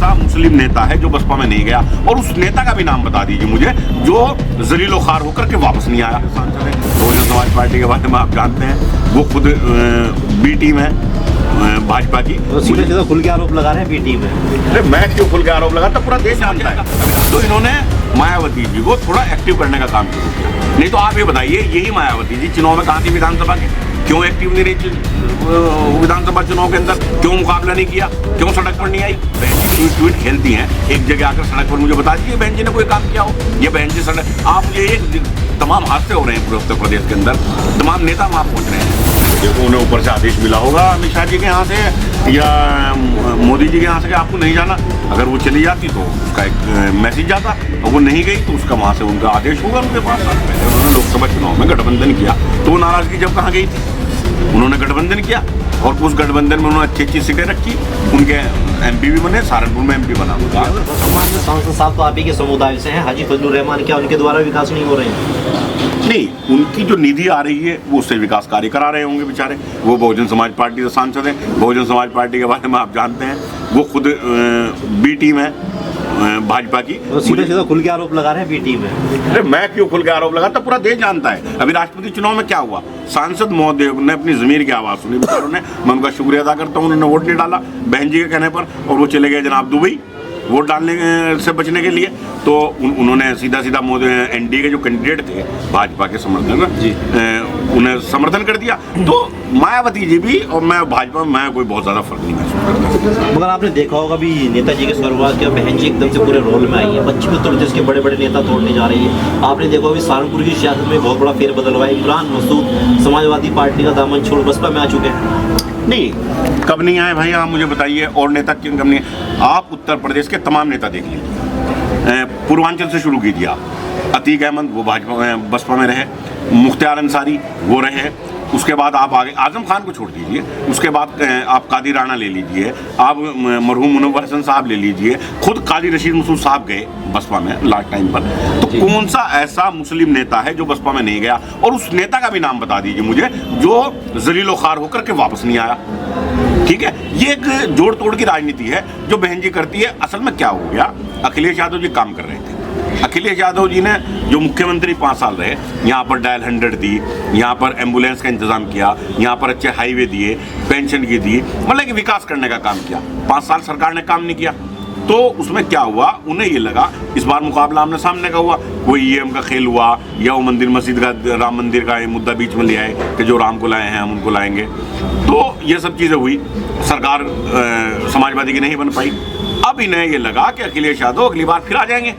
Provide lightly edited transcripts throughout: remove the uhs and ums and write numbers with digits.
ऐसा मुस्लिम नेता है जो बसपा में नहीं गया, और उस नेता का भी नाम बता दीजिए मुझे जो जलीलो खार होकर के वापस नहीं आया। बहुजन समाज पार्टी के बारे में आप जानते हैं, वो खुद बी टीम है भाजपा की। सीधे सीधा खुल के आरोप लगा रहे हैं बी टीम में। अरे मैं क्यों खुल के आरोप लगाता, पूरा देश जानता है। तो इन्होंने मायावती जी को थोड़ा एक्टिव करने का काम शुरू किया। नहीं तो आप ये बताइए, यही मायावती जी चुनाव में कहाँ थी विधानसभा के, क्यों एक्टिव नहीं रही विधानसभा चुनाव के अंदर, क्यों मुकाबला नहीं किया, क्यों सड़क पर नहीं आई? बहन जी ट्वीट खेलती हैं, एक जगह आकर सड़क पर मुझे बता दीजिए बहन जी ने कोई काम किया हो। ये बहन जी सड़क, आप मुझे एक तमाम हादसे हो रहे हैं पूरे उत्तर प्रदेश के अंदर, तमाम नेता वहाँ पहुँच रहे हैं। देखो उन्हें ऊपर से आदेश मिला होगा अमित शाह जी के यहाँ से या मोदी जी के यहाँ से कि आपको नहीं जाना। अगर वो चली जाती तो उसका एक मैसेज जाता, और वो नहीं गई तो उसका वहाँ से उनका आदेश होगा उनके पास। पहले उन्होंने लोकसभा चुनाव में गठबंधन किया, तो वो नाराजगी जब कहाँ गई थी? उन्होंने गठबंधन किया और उस गठबंधन में उन्होंने अच्छी अच्छी सीटें रखी, उनके एमपी भी बने, सहारनपुर में एमपी बना होगा। सांसद साहब तो आप ही के समुदाय से हैं, हाजी फजलुर रहमान, क्या उनके द्वारा विकास नहीं हो रहे हैं? नहीं, उनकी जो निधि आ रही है वो उससे विकास कार्य करा रहे होंगे बेचारे। वो बहुजन समाज पार्टी के सांसद हैं, बहुजन समाज पार्टी के बारे में आप जानते हैं, वो खुद बी टीम है भाजपा की। सीधे सीधा खुल के आरोप लगा रहे हैं बी टीम में। अरे मैं क्यों खुल के आरोप लगाता, पूरा देश जानता है। अभी राष्ट्रपति चुनाव में क्या हुआ, सांसद महोदय ने अपनी जमीर की आवाज़ सुनी बेचारों ने, मैं उनका शुक्रिया अदा करता हूँ, उन्होंने वोट नहीं डाला बहन जी के कहने पर, और वो चले गए जनाब दुबई वोट डालने से बचने के लिए। तो उन्होंने सीधा सीधा मोदी एनडीए के जो कैंडिडेट थे भाजपा के समर्थन उन्हें समर्थन कर दिया। तो मायावती जी भी और मैं भाजपा में मैं कोई बहुत ज़्यादा फर्क नहीं महसूस करता। मगर आपने देखा होगा भी नेताजी के स्वर्गवास के बहन जी एकदम से पूरे रोल में आई है, पश्चिमी उत्तर प्रदेश के बड़े बड़े नेता तोड़ने जा रही है। आपने देखा होगा सहारनपुर की सियासत में बहुत बड़ा फेरबदल हुआ है, इमरान मसूद समाजवादी पार्टी का दामन छोड़ बसपा में आ चुके हैं। नहीं, कब नहीं आए भाई, आप मुझे बताइए। और नेता क्यों कब नहीं? आप उत्तर प्रदेश के तमाम नेता देख लीजिए, पूर्वांचल से शुरू कीजिए आप। अतीक अहमद वो भाजपा बसपा में रहे, मुख्तार अंसारी वो रहे, उसके बाद आप आगे आजम खान को छोड़ दीजिए, उसके बाद आप कादी राणा ले लीजिए, आप मरहूम मुनव्वर हसन साहब ले लीजिए, खुद काजी रशीद मसूद साहब गए बसपा में लास्ट टाइम पर। तो कौन सा ऐसा मुस्लिम नेता है जो बसपा में नहीं गया, और उस नेता का भी नाम बता दीजिए मुझे जो जलीलो खार होकर के वापस नहीं आया? ठीक है, ये एक जोड़ तोड़ की राजनीति है जो बहन जी करती है। असल में क्या हो गया, अखिलेश यादव जी काम कर रहे थे। अखिलेश यादव जी ने जो मुख्यमंत्री 5 साल रहे, यहाँ पर डायल 100 दी, यहाँ पर एम्बुलेंस का इंतजाम किया, यहाँ पर अच्छे हाईवे दिए, पेंशन की दी, मतलब कि विकास करने का काम किया। 5 साल सरकार ने काम नहीं किया, तो उसमें क्या हुआ, उन्हें ये लगा इस बार मुकाबला आमने सामने का हुआ, कोई ईएम का खेल हुआ या वो मंदिर मस्जिद का राम मंदिर का मुद्दा बीच में ले आए कि जो राम को लाए हैं हम उनको लाएंगे। तो ये सब चीज़ें हुई, सरकार समाजवादी की नहीं बन पाई। अब इन्हें ये लगा कि अखिलेश यादव अगली बार फिर आ जाएंगे,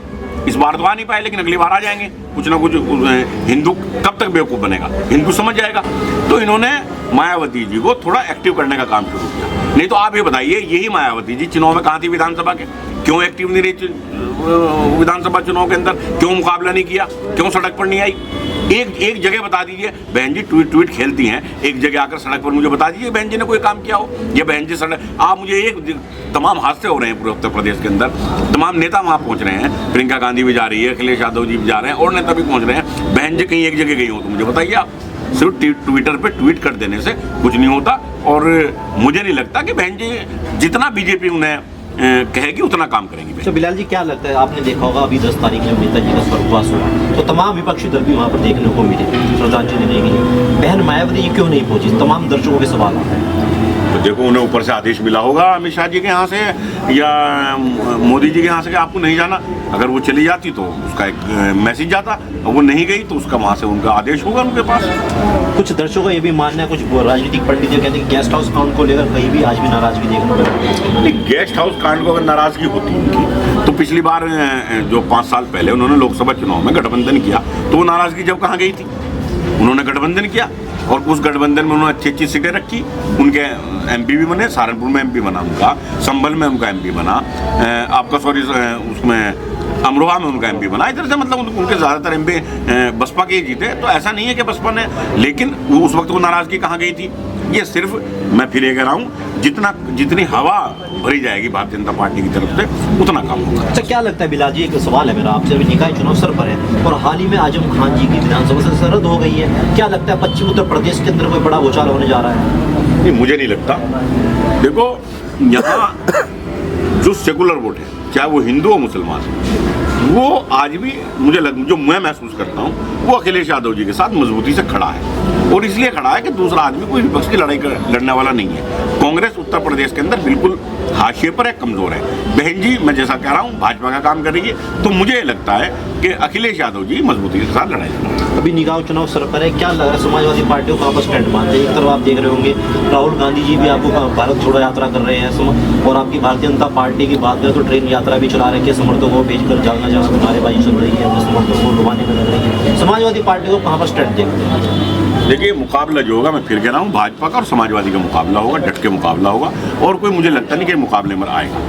इस बार तो आ नहीं पाए लेकिन अगली बार आ जाएंगे, कुछ ना कुछ। हिंदू कब तक बेवकूफ़ बनेगा, हिंदू समझ जाएगा। तो इन्होंने मायावती जी को थोड़ा एक्टिव करने का काम शुरू किया। नहीं तो आप ये बताइए, यही मायावती जी चुनाव में कहाँ थी विधानसभा के, क्यों एक्टिव नहीं रही विधानसभा चुनाव के अंदर, क्यों मुकाबला नहीं किया, क्यों सड़क पर नहीं आई? एक जगह बता दीजिए। बहन जी ट्वीट खेलती हैं, एक जगह आकर सड़क पर मुझे बता दीजिए बहन जी ने कोई काम किया हो। ये बहन जी सड़क, आप मुझे एक तमाम हादसे हो रहे हैं पूरे उत्तर प्रदेश के अंदर, तमाम नेता वहाँ पहुँच रहे हैं, प्रियंका गांधी भी जा रही है, अखिलेश यादव जी भी जा रहे हैं, और नेता भी पहुँच रहे हैं। बहन जी कहीं एक जगह गई हो तो मुझे बताइए आप। सिर्फ ट्विटर पे ट्वीट कर देने से कुछ नहीं होता, और मुझे नहीं लगता कि बहन जी जितना बीजेपी उन्हें कहेगी उतना काम करेंगी। तो बिलाल जी क्या लगता है, आपने देखा होगा अभी 10 तारीख जब नेताजी का स्वर्गवास हुआ तो तमाम विपक्षी दल भी वहाँ पर देखने को मिले श्रद्धांजलि देने के लिए, बहन मायावती क्यों नहीं पहुंची? तमाम दर्शकों के सवाल आते हैं। तो देखो उन्हें ऊपर से आदेश मिला होगा अमित शाह जी के यहाँ से या मोदी जी के यहाँ से कि आपको नहीं जाना। अगर वो चली जाती तो उसका एक मैसेज जाता, और वो नहीं गई तो उसका वहाँ से उनका आदेश होगा उनके पास। कुछ दर्शकों का ये भी मानना है, कुछ राजनीतिक पंडित जो कहते हैं कि गेस्ट हाउस कांड को लेकर कहीं भी आज भी नाराजगी देखने को मिलती है। गेस्ट हाउस कांड को अगर नाराजगी होती उनकी, तो पिछली बार जो 5 साल पहले उन्होंने लोकसभा चुनाव में गठबंधन किया, तो वो नाराजगी जब कहाँ गई थी? उन्होंने गठबंधन किया और उस गठबंधन में उन्होंने अच्छी अच्छी सीटें रखी, उनके एमपी भी बने, सहारनपुर में एमपी बना उनका, संभल में उनका एमपी बना, आपका सॉरी उसमें अमरोहा में उनका एमपी बना। इधर से मतलब उनके ज़्यादातर एमपी बसपा के ही जीते। तो ऐसा नहीं है कि बसपा ने, लेकिन वो उस वक्त वो नाराज़गी कहाँ गई थी? ये सिर्फ मैं फिर ये कह रहा हूँ, जितनी हवा भरी जाएगी भारतीय जनता पार्टी की तरफ से उतना कम होगा। अच्छा, क्या लगता है बिलाल जी, एक सवाल है मेरा आपसे, अभी निकाय चुनाव सर पर है और हाल ही में आजम खान जी की विधानसभा से सरहद हो गई है, क्या लगता है पश्चिम उत्तर प्रदेश के अंदर कोई बड़ा भूचाल होने जा रहा है? नहीं, मुझे नहीं लगता। देखो यहाँ जो सेकुलर वोट है, चाहे वो हिंदू हो मुसलमान, वो आज भी जो मैं महसूस करता हूँ वो अखिलेश यादव जी के साथ मजबूती से खड़ा है, और इसलिए खड़ा है कि दूसरा आदमी कोई विपक्ष की लड़ाई लड़ने वाला नहीं है। कांग्रेस उत्तर प्रदेश के अंदर बिल्कुल हाशिए पर है, कमजोर है। बहन जी मैं जैसा कह रहा हूँ भाजपा का काम कर रही है, तो मुझे लगता है कि अखिलेश यादव जी मजबूती के साथ लड़ाई लड़ रहे हैं। अभी निगाह चुनाव सर पर है, क्या लग रहा है समाजवादी पार्टी को कहाँ पर स्टैंड मानते हैं? एक तरफ आप देख रहे होंगे राहुल गांधी जी भी आपको भारत छोड़ो यात्रा कर रहे हैं, और आपकी भारतीय जनता पार्टी की बात करें तो ट्रेन यात्रा भी चला रहे हैं, समर्थकों को भेजकर जाना जहाँ नारेबाजी चल रही है, समर्थकों को डुबाने में लग रही है। समाजवादी पार्टी को कहाँ पर स्टैंड देखते हैं? देखिए मुकाबला जो होगा, मैं फिर कह रहा हूँ, भाजपा का और समाजवादी का मुकाबला होगा, डट के मुकाबला होगा, और कोई मुझे लगता नहीं कि मुकाबले में आएगा।